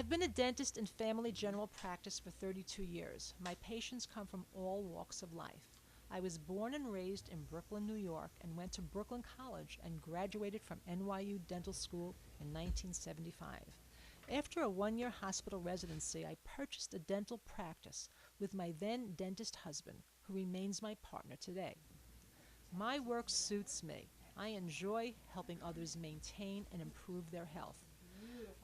I've been a dentist in family general practice for 32 years. My patients come from all walks of life. I was born and raised in Brooklyn, New York, and went to Brooklyn College and graduated from NYU Dental School in 1975. After a one-year hospital residency, I purchased a dental practice with my then dentist husband, who remains my partner today. My work suits me. I enjoy helping others maintain and improve their health.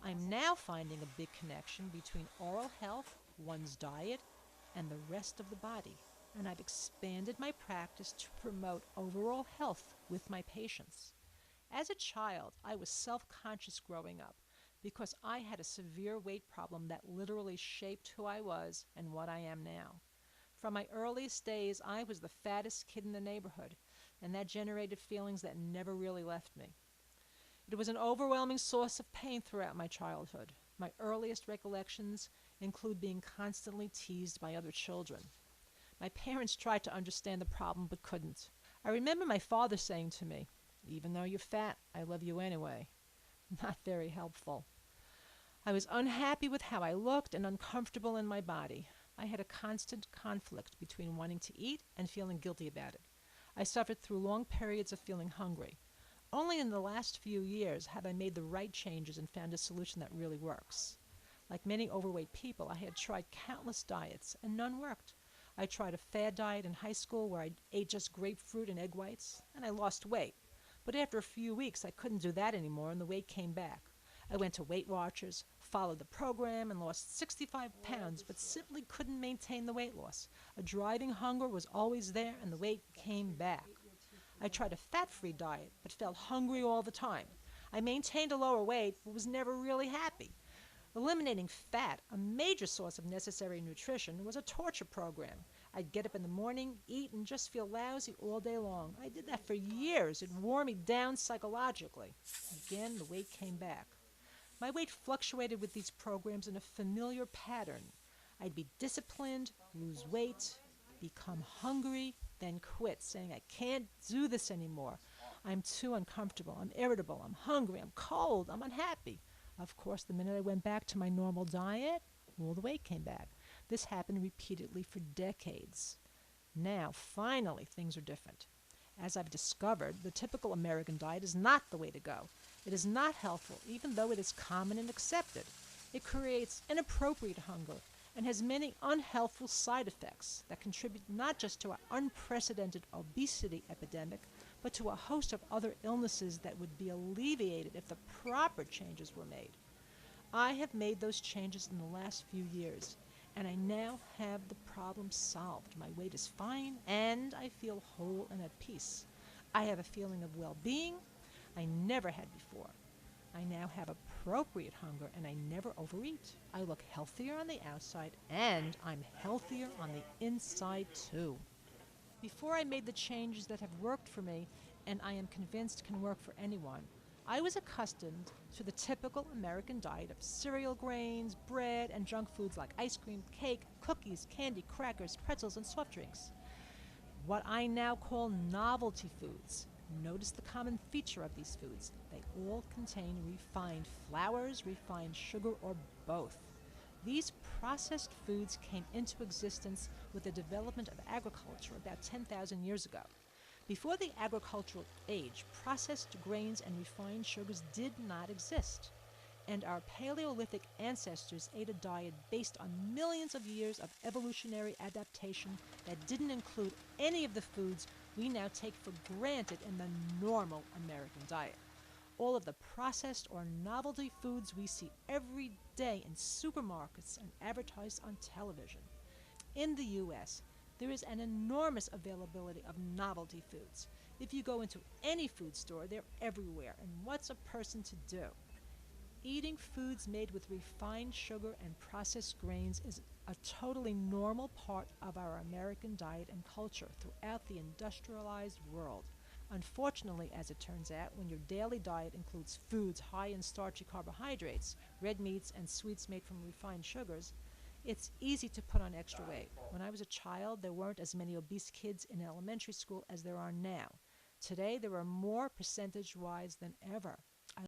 I'm now finding a big connection between oral health, one's diet, and the rest of the body, and I've expanded my practice to promote overall health with my patients. As a child, I was self-conscious growing up because I had a severe weight problem that literally shaped who I was and what I am now. From my earliest days, I was the fattest kid in the neighborhood, and that generated feelings that never really left me. It was an overwhelming source of pain throughout my childhood. My earliest recollections include being constantly teased by other children. My parents tried to understand the problem but couldn't. I remember my father saying to me, "Even though you're fat, I love you anyway." Not very helpful. I was unhappy with how I looked and uncomfortable in my body. I had a constant conflict between wanting to eat and feeling guilty about it. I suffered through long periods of feeling hungry. Only in the last few years have I made the right changes and found a solution that really works. Like many overweight people, I had tried countless diets, and none worked. I tried a fad diet in high school where I ate just grapefruit and egg whites, and I lost weight. But after a few weeks, I couldn't do that anymore, and the weight came back. I went to Weight Watchers, followed the program, and lost 65 pounds, but simply couldn't maintain the weight loss. A driving hunger was always there, and the weight came back. I tried a fat-free diet, but felt hungry all the time. I maintained a lower weight, but was never really happy. Eliminating fat, a major source of necessary nutrition, was a torture program. I'd get up in the morning, eat, and just feel lousy all day long. I did that for years. It wore me down psychologically. Again, the weight came back. My weight fluctuated with these programs in a familiar pattern. I'd be disciplined, lose weight, become hungry, then quit, saying I can't do this anymore. I'm too uncomfortable, I'm irritable, I'm hungry, I'm cold, I'm unhappy. Of course, the minute I went back to my normal diet, all the weight came back. This happened repeatedly for decades. Now, finally, things are different. As I've discovered, the typical American diet is not the way to go. It is not helpful, even though it is common and accepted. It creates inappropriate hunger and has many unhelpful side effects that contribute not just to our unprecedented obesity epidemic, but to a host of other illnesses that would be alleviated if the proper changes were made. I have made those changes in the last few years, and I now have the problem solved. My weight is fine, and I feel whole and at peace. I have a feeling of well-being I never had before. I now have appropriate hunger, and I never overeat. I look healthier on the outside, and I'm healthier on the inside, too. Before I made the changes that have worked for me, and I am convinced can work for anyone, I was accustomed to the typical American diet of cereal grains, bread, and junk foods like ice cream, cake, cookies, candy, crackers, pretzels, and soft drinks. What I now call novelty foods. Notice the common feature of these foods. They all contain refined flours, refined sugar, or both. These processed foods came into existence with the development of agriculture about 10,000 years ago. Before the agricultural age, processed grains and refined sugars did not exist, and our Paleolithic ancestors ate a diet based on millions of years of evolutionary adaptation that didn't include any of the foods we now take for granted in the normal American diet. All of the processed or novelty foods we see every day in supermarkets and advertised on television. In the U.S., there is an enormous availability of novelty foods. If you go into any food store, they're everywhere. And what's a person to do? Eating foods made with refined sugar and processed grains is a totally normal part of our American diet and culture throughout the industrialized world. Unfortunately, as it turns out, when your daily diet includes foods high in starchy carbohydrates, red meats, and sweets made from refined sugars, it's easy to put on extra weight. When I was a child, there weren't as many obese kids in elementary school as there are now. Today, there are more percentage-wise than ever.